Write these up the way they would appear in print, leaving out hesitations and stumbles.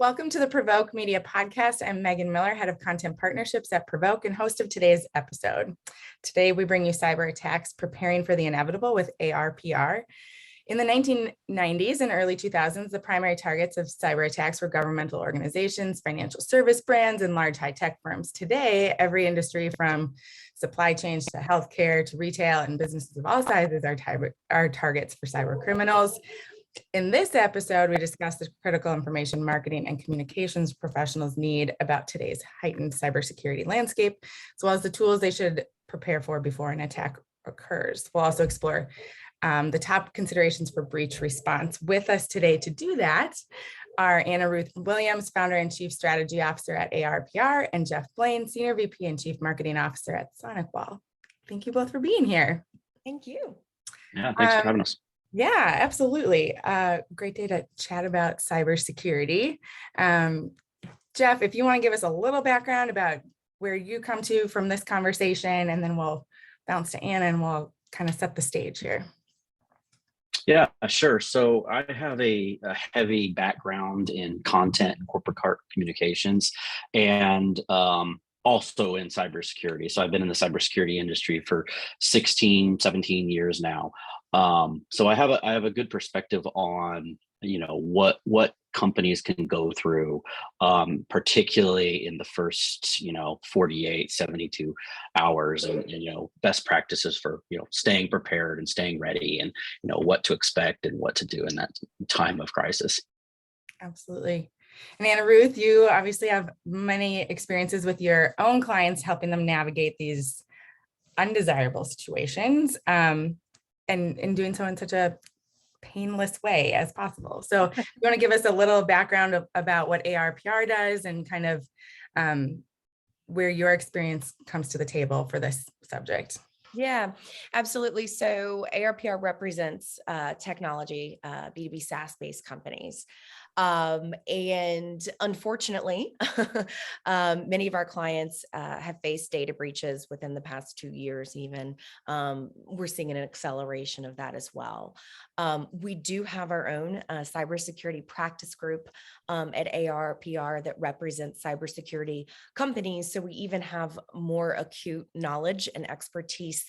Welcome to the Provoke Media Podcast. I'm Megan Miller, Head of Content Partnerships at Provoke and host of today's episode. Today, we bring you Cyberattacks, Preparing for the Inevitable with ARPR. In the 1990s and early 2000s, the primary targets of cyber attacks were governmental organizations, financial service brands, and large high-tech firms. Today, every industry from supply chains to healthcare to retail and businesses of all sizes are targets for cyber criminals. In this episode, we discuss the critical information marketing and communications professionals need about today's heightened cybersecurity landscape, as well as the tools they should prepare for before an attack occurs. We'll also explore the top considerations for breach response. With us today to do that are Anna Ruth Williams, Founder and Chief Strategy Officer at ARPR, and Geoff Blaine, Senior VP and Chief Marketing Officer at SonicWall. Thank you both for being here. Thank you. Yeah, thanks for having us. Yeah, absolutely. Great day to chat about cybersecurity. Geoff, if you want to give us a little background about where you come to from this conversation, and then we'll bounce to Anna and we'll kind of set the stage here. Yeah, sure. So I have a heavy background in content and corporate communications and also in cybersecurity. So I've been in the cybersecurity industry for 16, 17 years now. So I have a good perspective on, what companies can go through, particularly in the first, 48, 72 hours and best practices for, staying prepared and staying ready and, what to expect and what to do in that time of crisis. Absolutely. And Anna Ruth, you obviously have many experiences with your own clients, helping them navigate these undesirable situations. And doing so in such a painless way as possible. So you want to give us a little background about what ARPR does and kind of where your experience comes to the table for this subject. Yeah, absolutely. So ARPR represents technology, B2B SaaS-based companies. And unfortunately, many of our clients have faced data breaches within the past 2 years even. We're seeing an acceleration of that as well. We do have our own cybersecurity practice group at ARPR that represents cybersecurity companies. So we even have more acute knowledge and expertise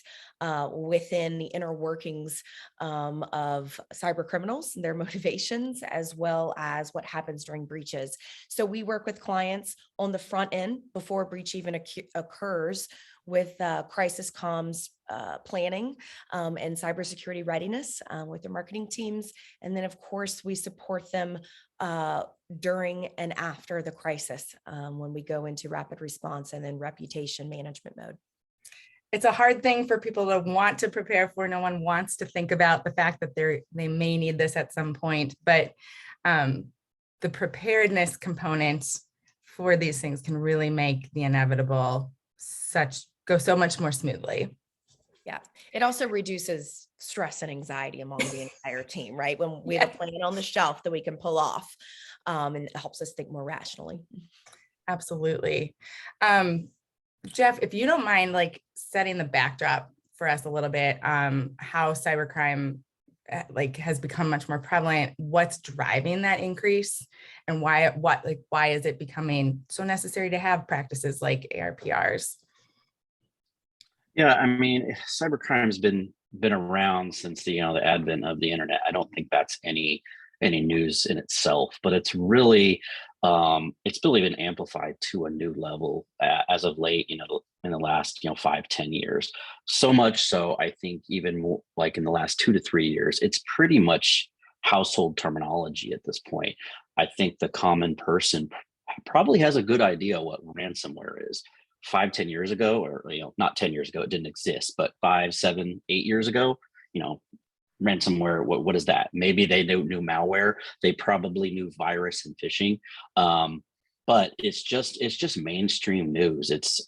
within the inner workings of cyber criminals and their motivations, as well as what happens during breaches. So we work with clients on the front end before a breach even occurs with crisis comms planning and cybersecurity readiness with their marketing teams. And then, of course, we support them during and after the crisis when we go into rapid response and then reputation management mode. It's a hard thing for people to want to prepare for. No one wants to think about the fact that they may need this at some point, but the preparedness component for these things can really make the inevitable go so much more smoothly. Yeah, it also reduces stress and anxiety among the entire team, right? When we have a plan on the shelf that we can pull off, and it helps us think more rationally. Absolutely. Geoff, if you don't mind, setting the backdrop for us a little bit, how cybercrime has become much more prevalent, what's driving that increase, and why is it becoming so necessary to have practices like ARPRs? Yeah, I mean, cybercrime's been around since the advent of the internet. I don't think that's any news in itself, but it's really been amplified to a new level as of late, in the last 5-10 years. So much so, I think even more, like in the last 2 to 3 years, it's pretty much household terminology at this point. I think the common person probably has a good idea what ransomware is. 5-10 years ago, or not 10 years ago, it didn't exist, but 5, 7, 8 years ago, ransomware, what is that? Maybe they knew malware. They probably knew virus and phishing. But it's just mainstream news. It's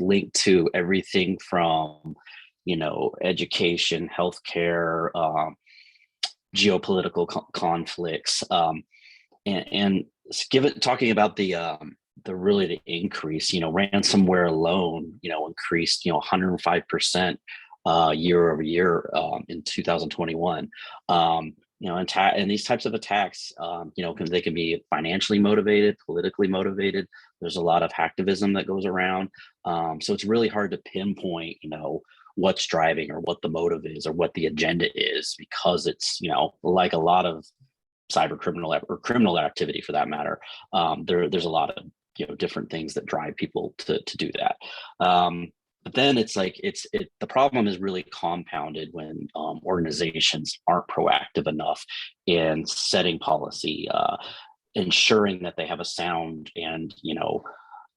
linked to everything from, education, healthcare, geopolitical conflicts, and talking about the increase, ransomware alone, increased, 105% year over year in 2021. and these types of attacks, because they can be financially motivated, politically motivated. There's a lot of hacktivism that goes around. So it's really hard to pinpoint, what's driving or what the motive is or what the agenda is, because it's, like a lot of cyber criminal or criminal activity for that matter. There's a lot of, different things that drive people to do that. But then it's like the problem is really compounded when organizations aren't proactive enough in setting policy, ensuring that they have a sound and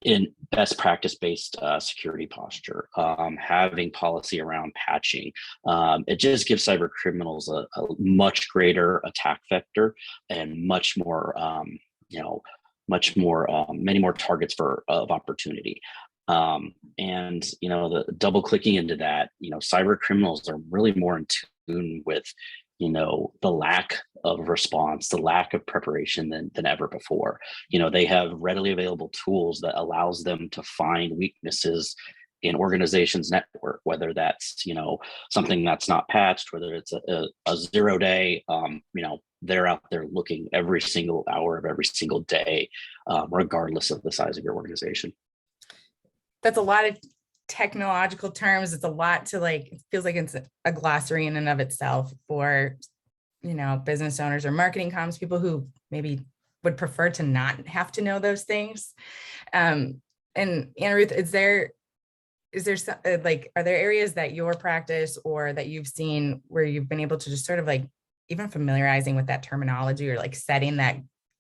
in best practice based security posture, having policy around patching. It just gives cyber criminals a much greater attack vector and much more many more targets of opportunity. And the double clicking into that, cyber criminals are really more in tune with the lack of response, the lack of preparation than ever before. They have readily available tools that allows them to find weaknesses in organizations' network, whether that's something that's not patched, whether it's a 0 day. They're out there looking every single hour of every single day, regardless of the size of your organization. That's a lot of technological terms. It's a lot to it feels like it's a glossary in and of itself for, business owners or marketing comms, people who maybe would prefer to not have to know those things. And Anna Ruth, is there some, are there areas that your practice or that you've seen where you've been able to just sort of even familiarizing with that terminology or setting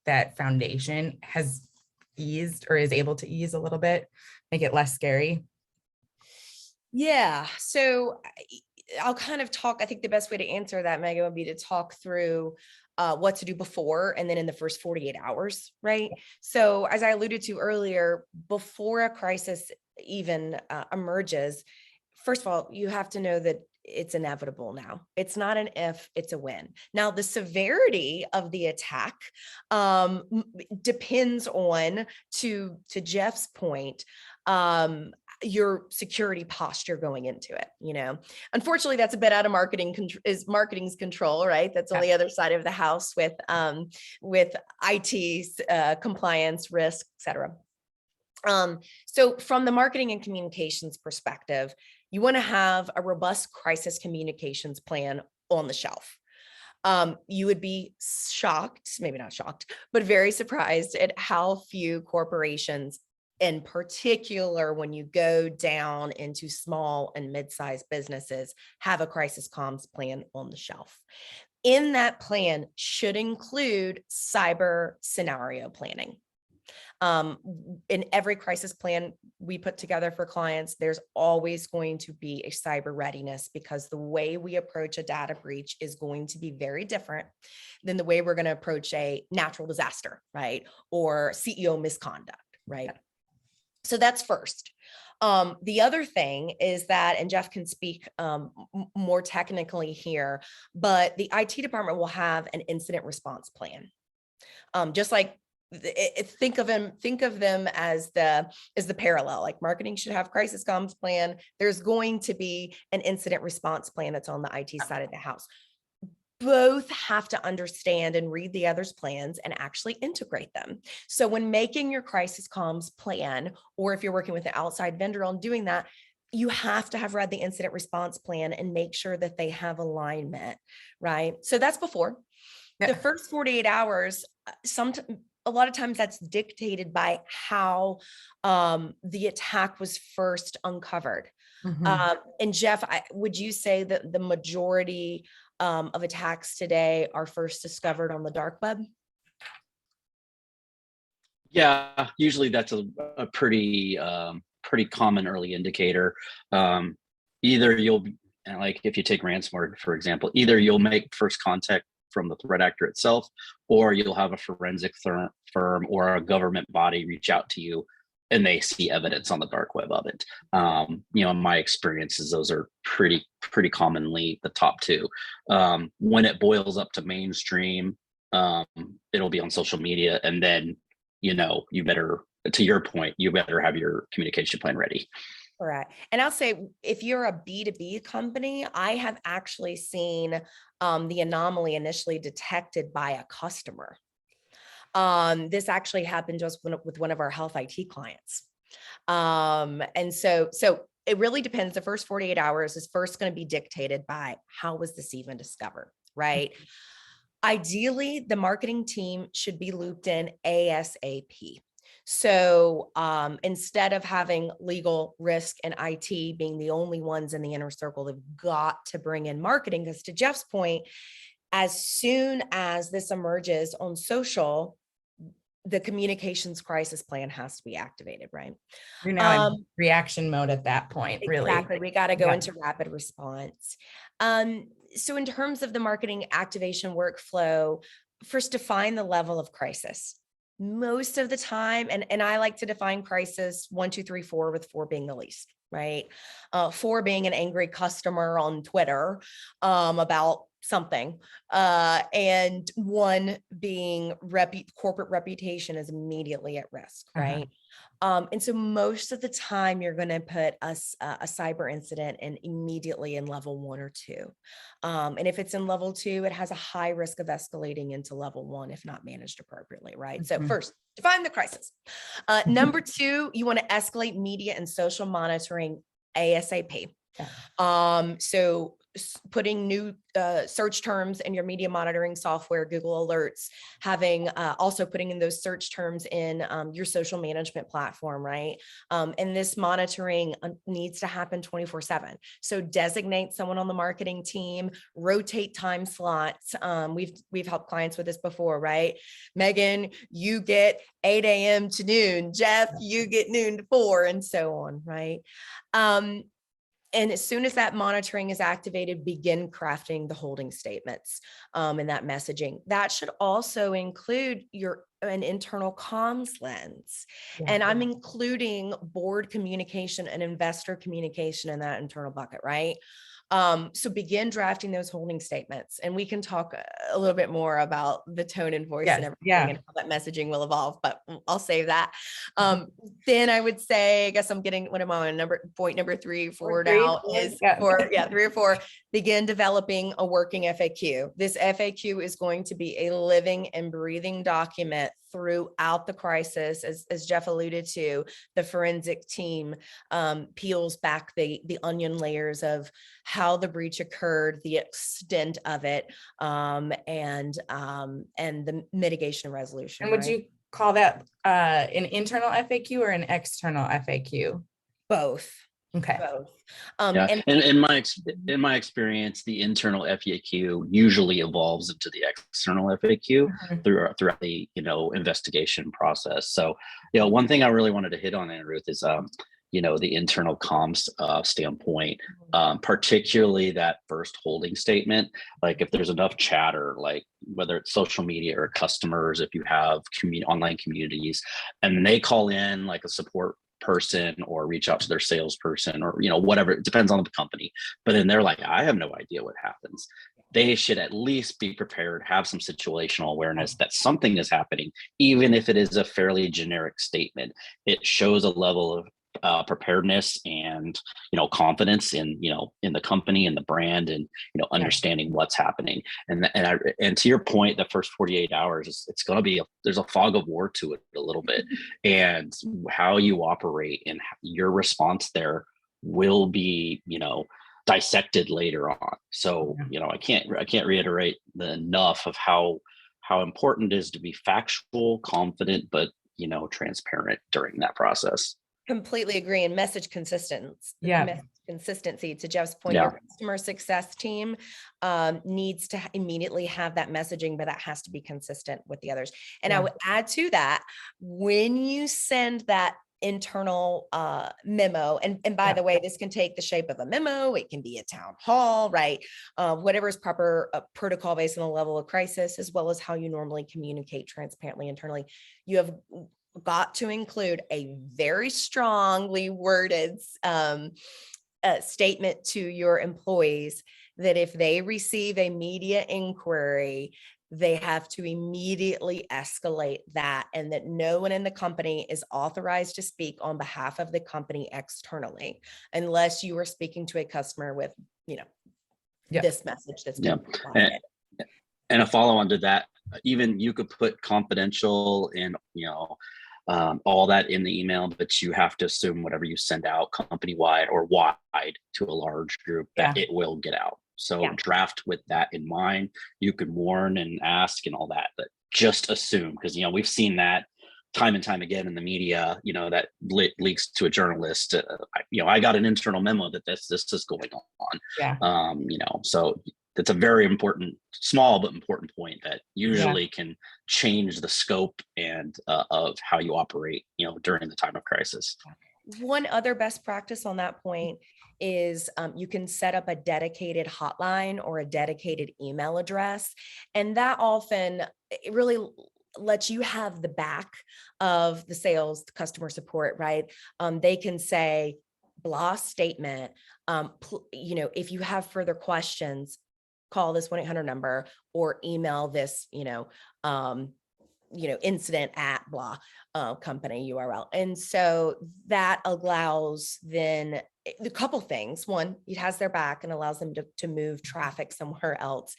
that foundation has eased or is able to ease a little bit, make it less scary? Yeah. So I'll kind of talk, I think the best way to answer that, Megan, would be to talk through what to do before and then in the first 48 hours, right? So as I alluded to earlier, before a crisis even emerges, first of all, you have to know that it's inevitable now. It's not an if, it's a when. Now, the severity of the attack depends on, to Geoff's point, your security posture going into it. Unfortunately, that's a bit out of marketing's control, right? That's on the other side of the house with IT compliance, risk, et cetera. So from the marketing and communications perspective, you want to have a robust crisis communications plan on the shelf. You would be shocked, maybe not shocked, but very surprised at how few corporations, in particular, when you go down into small and mid-sized businesses, have a crisis comms plan on the shelf. In that plan should include cyber scenario planning. In every crisis plan we put together for clients, there's always going to be a cyber readiness, because the way we approach a data breach is going to be very different than the way we're going to approach a natural disaster, right? Or CEO misconduct, right? So that's first. The other thing is that, and Geoff can speak more technically here, but the IT department will have an incident response plan. Just like think of them as the parallel, like marketing should have crisis comms plan. There's going to be an incident response plan that's on the IT side of the house. Both have to understand and read the other's plans and actually integrate them. So when making your crisis comms plan, or if you're working with an outside vendor on doing that, you have to have read the incident response plan and make sure that they have alignment, right? So that's before. The first 48 hours, a lot of times that's dictated by how the attack was first uncovered. Mm-hmm. And Geoff, would you say that the majority of attacks today are first discovered on the dark web? Yeah, usually that's a pretty common early indicator. Either you'll, like if you take ransomware, for example, either you'll make first contact from the threat actor itself, or you'll have a forensic firm or a government body reach out to you and they see evidence on the dark web of it. In my experiences, those are pretty commonly the top two. When it boils up to mainstream, it'll be on social media, and then you better, to your point, you better have your communication plan ready. Correct. And I'll say, if you're a B2B company, I have actually seen the anomaly initially detected by a customer. This actually happened just with one of our health IT clients. And so it really depends. The first 48 hours is first going to be dictated by how was this even discovered, right? Ideally, the marketing team should be looped in ASAP. So instead of having legal, risk, and IT being the only ones in the inner circle, they've got to bring in marketing, because to Geoff's point, as soon as this emerges on social, the communications crisis plan has to be activated, right? You're now in reaction mode at that point, really. Exactly. We got to go into rapid response. So in terms of the marketing activation workflow, first define the level of crisis. Most of the time, and I like to define crisis 1, 2, 3, 4, with 4 being the least, right? 4 being an angry customer on Twitter about something, and 1 being corporate reputation is immediately at risk, right? And so most of the time you're going to put a cyber incident in immediately in level 1 or 2. And if it's in level 2, it has a high risk of escalating into level 1 if not managed appropriately, right? So first, define the crisis. Number 2, you want to escalate media and social monitoring ASAP. So putting new search terms in your media monitoring software, Google Alerts, having also putting in those search terms in your social management platform, right? And this monitoring needs to happen 24/7. So designate someone on the marketing team, rotate time slots. We've helped clients with this before, right? Megan, you get 8 a.m. to noon. Geoff, you get noon to 4, and so on, right? And as soon as that monitoring is activated, begin crafting the holding statements and that messaging. That should also include an internal comms lens. And I'm including board communication and investor communication in that internal bucket, right? So begin drafting those holding statements, and we can talk a little bit more about the tone and voice and everything and how that messaging will evolve, but I'll save that. Then I would say, I guess I'm getting, what am I on point number 3, 4 now is 3 or 4, begin developing a working FAQ. This FAQ is going to be a living and breathing document throughout the crisis. As Geoff alluded to, the forensic team peels back the onion layers of how the breach occurred, the extent of it, and the mitigation and resolution. And would you call that an internal FAQ or an external FAQ? Both. Okay. Both. And in my experience, the internal FAQ usually evolves into the external FAQ throughout the investigation process. So one thing I really wanted to hit on, Anna Ruth, is the internal comms standpoint, particularly that first holding statement. Like if there's enough chatter, like whether it's social media or customers, if you have online communities, and they call in like a support person or reach out to their salesperson or whatever, it depends on the company, but then they're like, I have no idea what happens. They should at least be prepared, have some situational awareness that something is happening, even if it is a fairly generic statement. It shows a level of preparedness and confidence in the company and the brand, and understanding what's happening. And to your point, the first 48 hours, it's going to be there's a fog of war to it a little bit, and how you operate and your response there will be dissected later on. So I can't reiterate enough of how important it is to be factual, confident, but transparent during that process. Completely agree. And message consistency. Consistency, to Geoff's point, your customer success team needs to immediately have that messaging, but that has to be consistent with the others. And I would add to that, when you send that internal memo, and by the way, this can take the shape of a memo, it can be a town hall, right? Whatever is proper protocol based on the level of crisis, as well as how you normally communicate transparently internally. You have got to include a very strongly worded statement to your employees that if they receive a media inquiry, they have to immediately escalate that, and that no one in the company is authorized to speak on behalf of the company externally, unless you are speaking to a customer with, this message that's been provided. And a follow on to that, even you could put confidential and, all that in the email, but you have to assume whatever you send out company wide or wide to a large group that it will get out. So draft with that in mind. You can warn and ask and all that, but just assume, because, we've seen that time and time again in the media, that leaks to a journalist. I got an internal memo that this is going on. So it's a very important, small but important point that usually can change the scope and of how you operate, during the time of crisis. One other best practice on that point is you can set up a dedicated hotline or a dedicated email address. And that often, it really lets you have the back of the sales, the customer support, right? They can say, blah statement, if you have further questions, call this 1-800 number or email this, incident at blah company URL. And so that allows then a couple things. One, it has their back and allows them to move traffic somewhere else.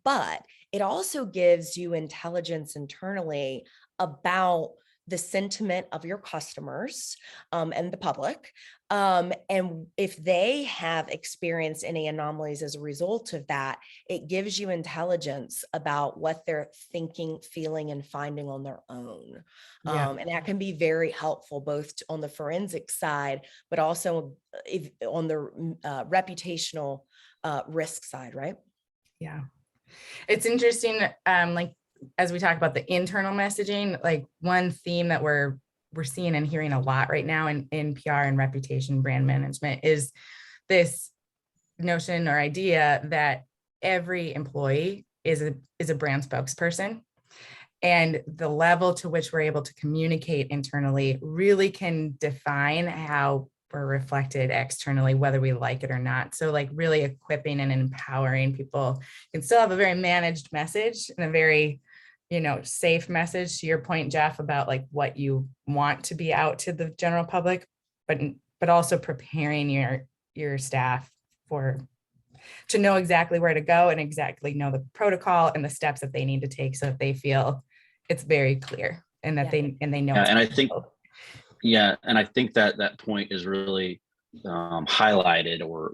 But it also gives you intelligence internally about the sentiment of your customers and the public. And if they have experienced any anomalies as a result of that, it gives you intelligence about what they're thinking, feeling, and finding on their own. And that can be very helpful, both on the forensic side, but also on the reputational risk side, right? Yeah. It's interesting, as we talk about the internal messaging, like one theme that we're seeing and hearing a lot right now in PR and reputation brand management is this notion or idea that every employee is a brand spokesperson. And the level to which we're able to communicate internally really can define how we're reflected externally, whether we like it or not. So really equipping and empowering people can still have a very managed message and a very, safe message, to your point, Geoff, about what you want to be out to the general public, but also preparing your staff to know exactly where to go and exactly know the protocol and the steps that they need to take so that they feel it's very clear and that they know. And I think, and I think that point is really highlighted, or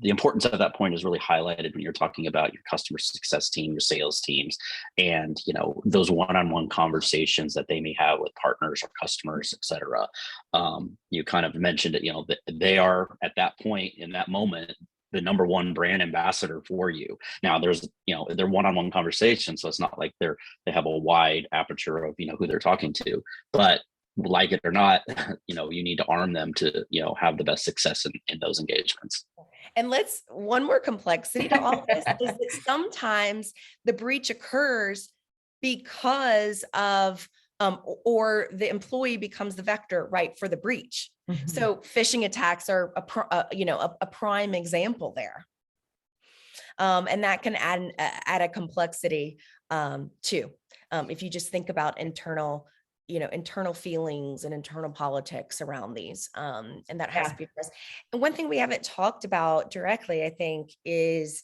the importance of that point is really highlighted when you're talking about your customer success team, your sales teams, and those one-on-one conversations that they may have with partners or customers, et cetera. You kind of mentioned it, that they are at that point in that moment the number one brand ambassador for you. Now there's, they're one-on-one conversations, so it's not like they have a wide aperture of, who they're talking to, but like it or not, you need to arm them to, have the best success in those engagements. And one more complexity to all this is that sometimes the breach occurs because of, or the employee becomes the vector, right, for the breach. Mm-hmm. So phishing attacks are a prime example there. And that can add a complexity too. If you just think about internal feelings and internal politics around these. And that has to be addressed. And one thing we haven't talked about directly, I think, is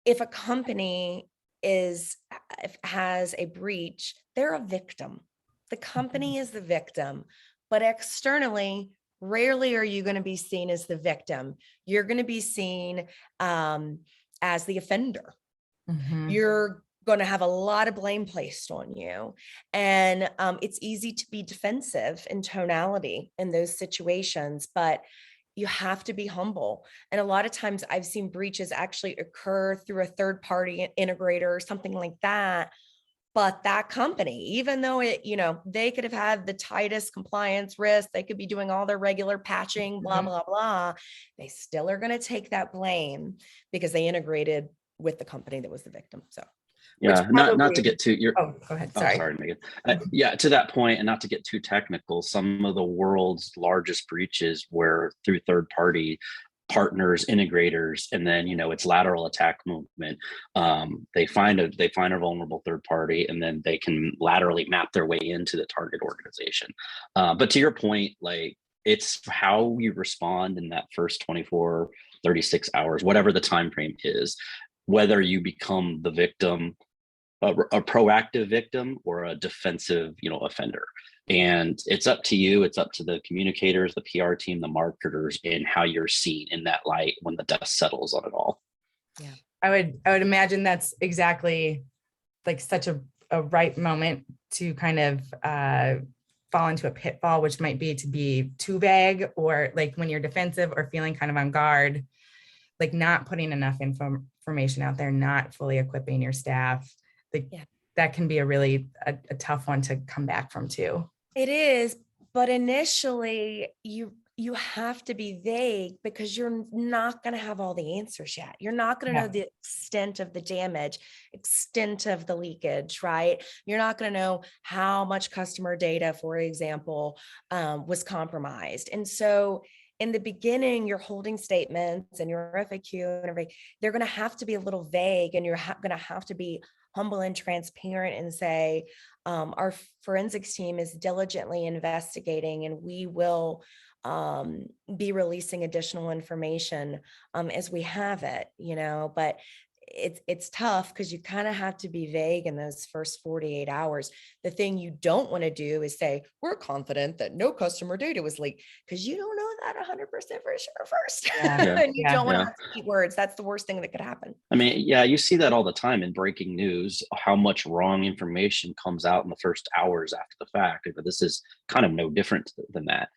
if a company has a breach, they're a victim. The company is the victim, but externally, rarely are you going to be seen as the victim. You're going to be seen as the offender. Mm-hmm. You're going to have a lot of blame placed on you. And it's easy to be defensive in tonality in those situations, but you have to be humble. And a lot of times I've seen breaches actually occur through a third-party integrator or something like that. But that company, even though they could have had the tightest compliance risk, they could be doing all their regular patching, blah, blah, blah, they still are going to take that blame because they integrated with the company that was the victim. So. Yeah, not to get too go ahead. Sorry. Oh, sorry, Megan. To that point, and not to get too technical, some of the world's largest breaches were through third party partners, integrators, and then it's lateral attack movement. They find a vulnerable third party, and then they can laterally map their way into the target organization. But to your point, like, it's how you respond in that first 24, 36 hours, whatever the time frame is, whether you become the victim, a proactive victim, or a defensive offender. And it's up to you, it's up to the communicators, the PR team, the marketers, and how you're seen in that light when the dust settles on it all. Yeah, I would imagine that's exactly like such a right moment to kind of fall into a pitfall, which might be to be too vague, or like when you're defensive or feeling kind of on guard, like not putting enough information out there, not fully equipping your staff. Like, that can be a tough one to come back from too. It is, but initially you have to be vague because you're not going to have all the answers yet. You're not going to know the extent of the damage, extent of the leakage, right? You're not going to know how much customer data, for example, was compromised. And so in the beginning, your holding statements and your FAQ and everything, they're going to have to be a little vague, and you're going to have to be humble and transparent and say, our forensics team is diligently investigating, and we will be releasing additional information as we have it, but it's tough because you kind of have to be vague in those first 48 hours. The thing you don't want to do is say, we're confident that no customer data was leaked, because you don't know that 100% for sure first. And you don't want to have to eat words. That's the worst thing that could happen. I mean, you see that all the time in breaking news, how much wrong information comes out in the first hours after the fact. But this is kind of no different than that.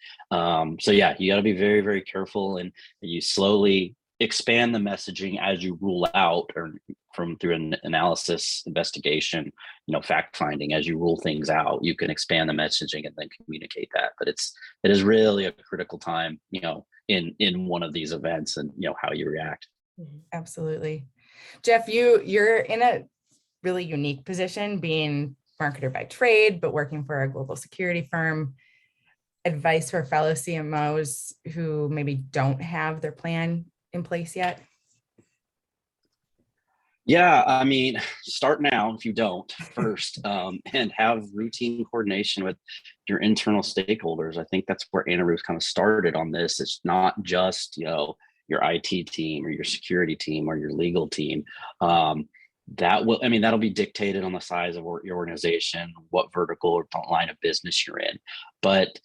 So you got to be very, very careful, and you slowly expand the messaging as you rule out, or through an analysis, investigation, fact finding. As you rule things out, you can expand the messaging and then communicate that. But it is really a critical time, in one of these events, and how you react. Absolutely. Geoff, you're in a really unique position, being marketer by trade, but working for a global security firm. Advice for fellow CMOs who maybe don't have their plan in place yet? Yeah, I mean, start now if you don't first, and have routine coordination with your internal stakeholders. I think that's where Anna Ruth kind of started on this. It's not just, your IT team or your security team or your legal team. That'll be dictated on the size of your organization, what vertical or line of business you're in. But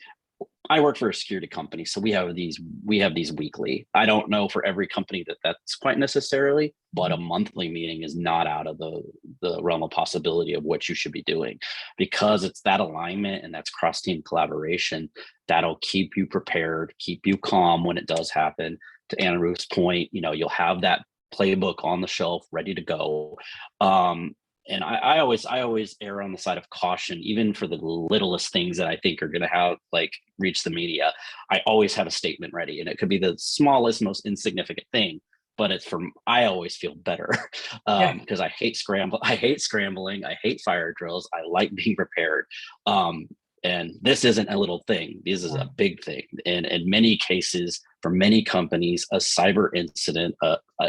I work for a security company, so we have these weekly. I don't know for every company that's quite necessarily, but a monthly meeting is not out of the realm of possibility of what you should be doing, because it's that alignment and that's cross-team collaboration that'll keep you prepared, keep you calm when it does happen. To Anna Ruth's point, you'll have that playbook on the shelf ready to go. And I always err on the side of caution, even for the littlest things that I think are going to have reach the media. I always have a statement ready, and it could be the smallest, most insignificant thing, but I always feel better because I hate scrambling. I hate fire drills. I like being prepared. And this isn't a little thing. This is a big thing. And in many cases, for many companies, a cyber incident,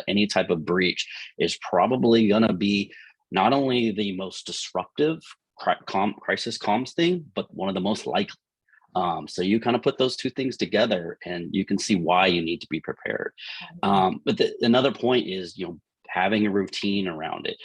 any type of breach is probably going to be not only the most disruptive crisis comms thing, but one of the most likely. So you kind of put those two things together, and you can see why you need to be prepared. But another point is, having a routine around it.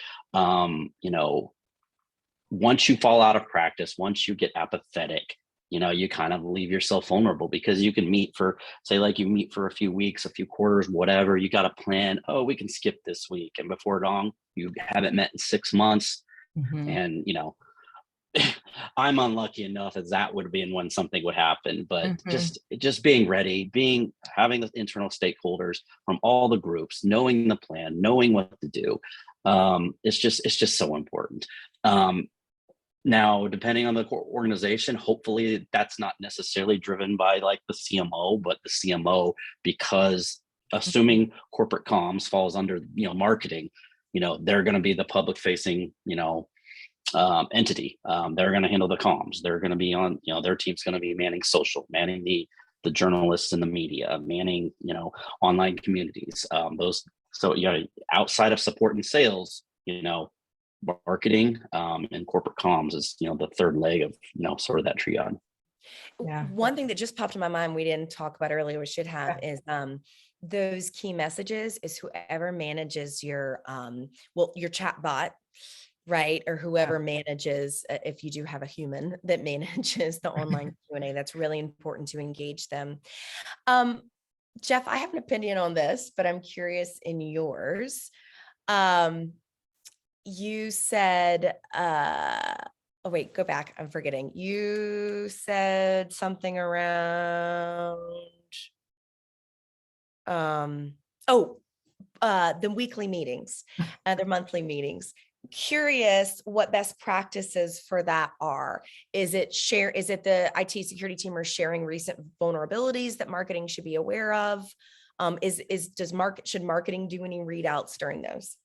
Once you fall out of practice, once you get apathetic, you kind of leave yourself vulnerable, because you can meet for a few weeks, a few quarters, whatever. You got a plan. Oh, we can skip this week. And before long, you haven't met in 6 months. And, I'm unlucky enough as that would have been when something would happen, but just being ready, having the internal stakeholders from all the groups, knowing the plan, knowing what to do. It's just so important. Now, depending on the organization, hopefully that's not necessarily driven by the CMO, but the CMO, because assuming corporate comms falls under, marketing, they're going to be the public facing, entity. They're going to handle the comms. They're going to be on, their team's going to be manning social, manning the the journalists and the media, manning, online communities, those. So, outside of support and sales, marketing and corporate comms is, the third leg of, sort of that triad. Yeah. One thing that just popped in my mind we didn't talk about earlier, we should have, is those key messages is whoever manages your your chat bot, right? Or whoever manages, if you do have a human that manages the online Q&A, that's really important to engage them. Geoff, I have an opinion on this, but I'm curious in yours. You said, oh wait, go back. I'm forgetting. You said something around, the weekly meetings, the monthly meetings. Curious what best practices for that are. Is it the IT security team are sharing recent vulnerabilities that marketing should be aware of? Should marketing do any readouts during those?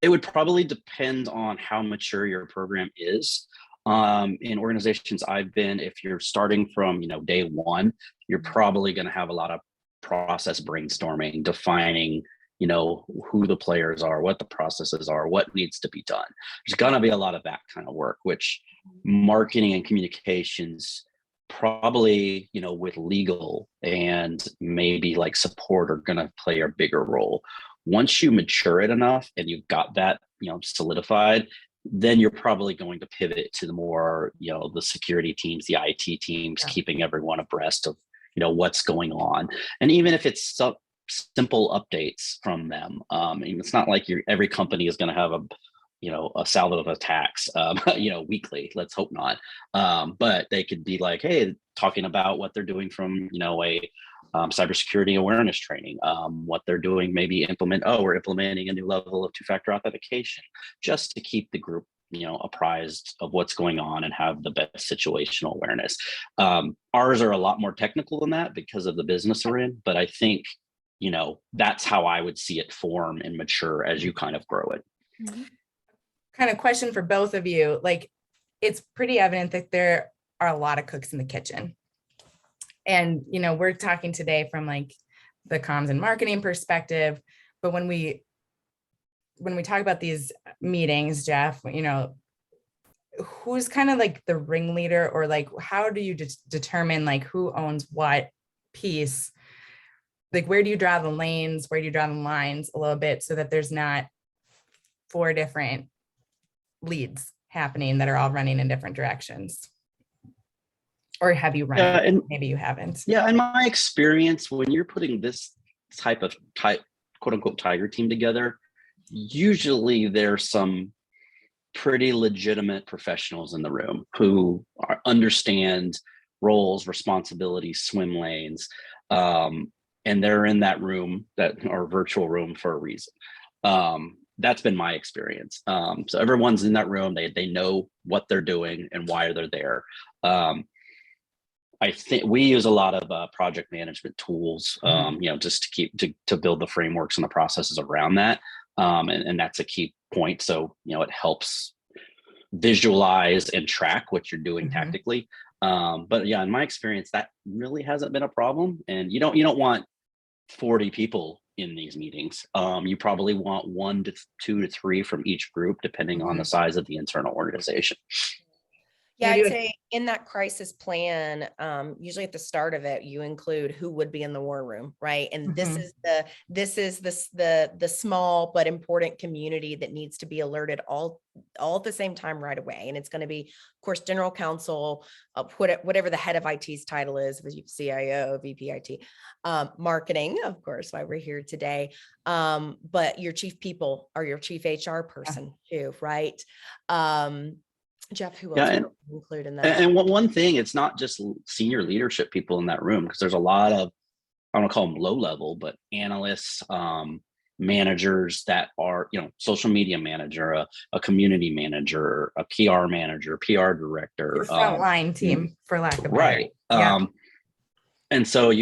It would probably depend on how mature your program is. In organizations I've been, if you're starting from, day one, you're probably going to have a lot of process brainstorming, defining, who the players are, what the processes are, what needs to be done. There's going to be a lot of that kind of work, which marketing and communications probably, with legal and maybe like support are going to play a bigger role. Once you mature it enough and you've got that, solidified, then you're probably going to pivot to the more, the security teams, the IT teams, keeping everyone abreast of, what's going on. And even if it's simple updates from them, it's not like every company is going to have a salvo of attacks, weekly. Let's hope not. But they could be like, hey, talking about what they're doing from, a cybersecurity awareness training, what they're doing, maybe we're implementing a new level of two-factor authentication, just to keep the group, apprised of what's going on and have the best situational awareness. Ours are a lot more technical than that because of the business we're in, but I think, that's how I would see it form and mature as you kind of grow it. Mm-hmm. Kind of question for both of you. Like, it's pretty evident that there are a lot of cooks in the kitchen. And, we're talking today from like the comms and marketing perspective, but when we talk about these meetings, Geoff, who's kind of like the ringleader, or like, how do you determine like who owns what piece? Like, where do you draw the lanes? Where do you draw the lines a little bit so that there's not 4 different leads happening that are all running in different directions? Or have you run? Maybe you haven't. Yeah, in my experience, when you're putting this type of quote unquote tiger team together, usually there's some pretty legitimate professionals in the room who understand roles, responsibilities, swim lanes, and they're in that room, or virtual room, for a reason. That's been my experience. So everyone's in that room. They know what they're doing and why they're there. I think we use a lot of project management tools, just to build the frameworks and the processes around that. And that's a key point. So, it helps visualize and track what you're doing tactically. But yeah, in my experience, that really hasn't been a problem. And you don't want 40 people in these meetings. You probably want 1 to 2 to 3 from each group, depending on the size of the internal organization. Yeah, I'd say in that crisis plan, usually at the start of it, you include who would be in the war room, right? And this is the small but important community that needs to be alerted all at the same time right away. And it's going to be, of course, general counsel, whatever the head of IT's title is, CIO, VP IT, marketing, of course, why we're here today. But your chief people or your chief HR person too, right? Geoff, who else would include in that? And one thing, it's not just senior leadership people in that room, because there's a lot of, I don't call them low level, but analysts, managers that are, social media manager, a community manager, a PR manager, PR director, your frontline team, for lack of right. And so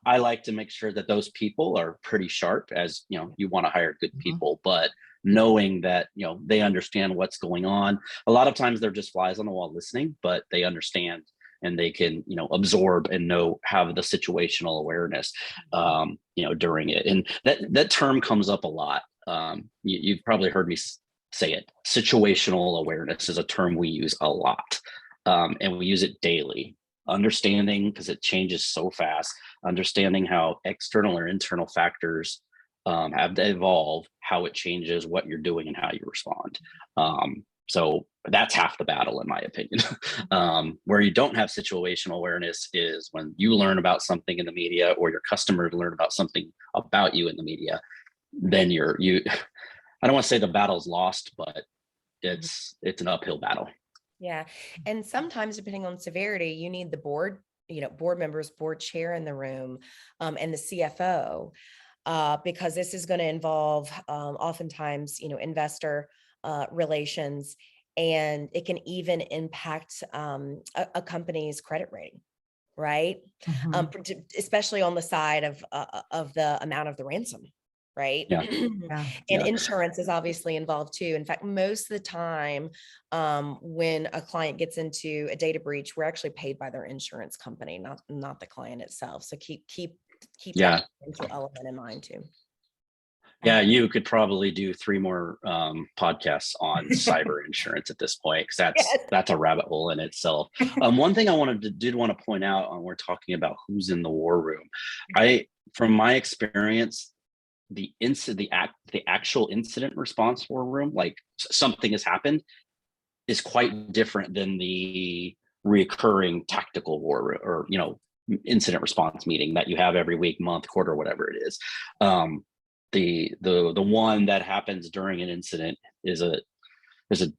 I like to make sure that those people are pretty sharp, as you want to hire good people, but knowing that they understand what's going on. A lot of times they're just flies on the wall listening, but they understand and they can, absorb and have the situational awareness, during it. And that term comes up a lot. You've probably heard me say it. Situational awareness is a term we use a lot, and we use it daily. Understanding, because it changes so fast, understanding how external or internal factors have to evolve, how it changes what you're doing and how you respond. So that's half the battle, in my opinion. Where you don't have situational awareness is when you learn about something in the media, or your customers learn about something about you in the media. Then I don't want to say the battle's lost, but it's an uphill battle. Yeah. And sometimes, depending on severity, you need the board members, board chair in the room, and the CFO, because this is going to involve oftentimes, investor relations, and it can even impact a company's credit rating, right? Especially on the side of the amount of the ransom. Right. Yeah. And insurance is obviously involved too. In fact, most of the time, when a client gets into a data breach, we're actually paid by their insurance company, not the client itself. So keep that financial element in mind too. Yeah, you could probably do 3 more podcasts on cyber insurance at this point, because that's a rabbit hole in itself. One thing I did want to point out when we're talking about who's in the war room, from my experience, the actual incident response war room, like something has happened, is quite different than the recurring tactical war room, or incident response meeting that you have every week, month, quarter, whatever it is. The one that happens during an incident is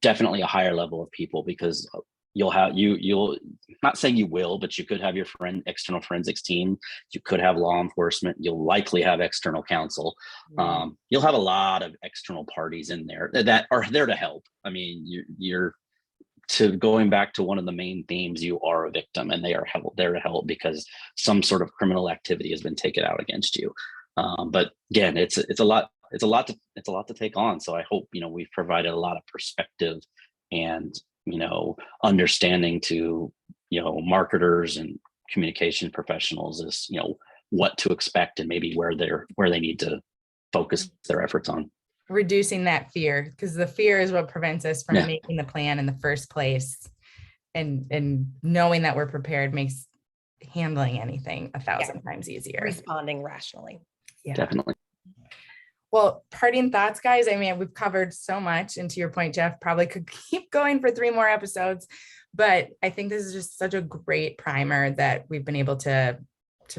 definitely a higher level of people, because you'll not saying you will, but you could have your external forensics team, you could have law enforcement, you'll likely have external counsel. You'll have a lot of external parties in there that are there to help. I mean, you're going back to one of the main themes, you are a victim, and they are there to help because some sort of criminal activity has been taken out against you. But again, it's a lot to take on. So I hope, we've provided a lot of perspective and, understanding to, marketers and communication professionals is, what to expect, and maybe where they need to focus their efforts on. Reducing that fear, because the fear is what prevents us from making the plan in the first place. And knowing that we're prepared makes handling anything 1,000 times easier. Responding rationally. Yeah, definitely. Well, parting thoughts, guys. I mean, we've covered so much, and to your point, Geoff, probably could keep going for 3 more episodes, but I think this is just such a great primer that we've been able to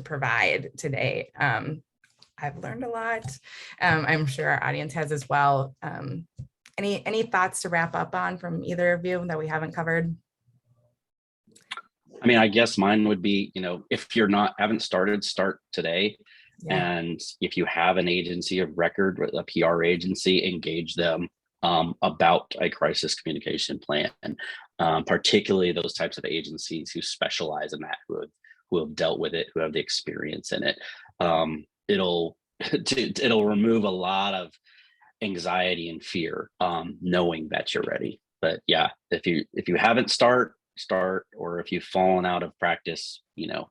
provide today. I've learned a lot. I'm sure our audience has as well. Any thoughts to wrap up on from either of you that we haven't covered? I mean, I guess mine would be, if you're haven't started, start today. Yeah. And if you have an agency of record, a PR agency, engage them about a crisis communication plan, particularly those types of agencies who specialize in that, who have dealt with it, who have the experience in it. It'll remove a lot of anxiety and fear, knowing that you're ready. But yeah, if you haven't start, or if you've fallen out of practice,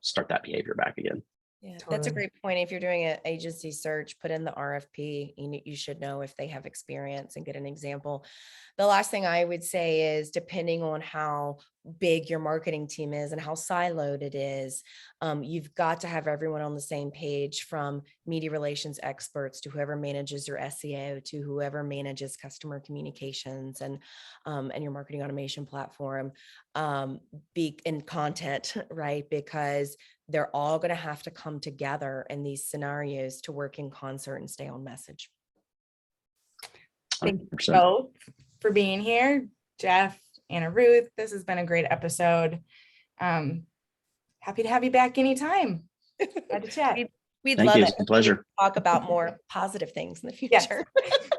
start that behavior back again. Yeah, that's a great point. If you're doing an agency search, put in the RFP. You should know if they have experience and get an example. The last thing I would say is, depending on how big your marketing team is and how siloed it is, you've got to have everyone on the same page, from media relations experts to whoever manages your SEO to whoever manages customer communications and your marketing automation platform, be in content, right? Because they're all going to have to come together in these scenarios to work in concert and stay on message. Thank you both for being here. Geoff, Anna Ruth, this has been a great episode. Happy to have you back anytime. Glad to chat. We'd Thank love you. it. It's a pleasure. Talk about more positive things in the future. Yes.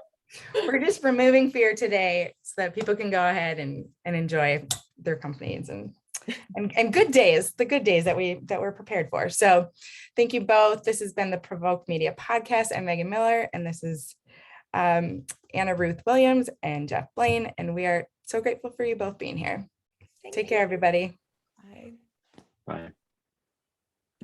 We're just removing fear today so that people can go ahead and enjoy their companies and good days, the good days that we're prepared for. So thank you both. This has been the Provoke Media Podcast. I'm Megan Miller, and this is Anna Ruth Williams and Geoff Blaine, and we are so grateful for you both being here. Take care, everybody. Bye. Bye.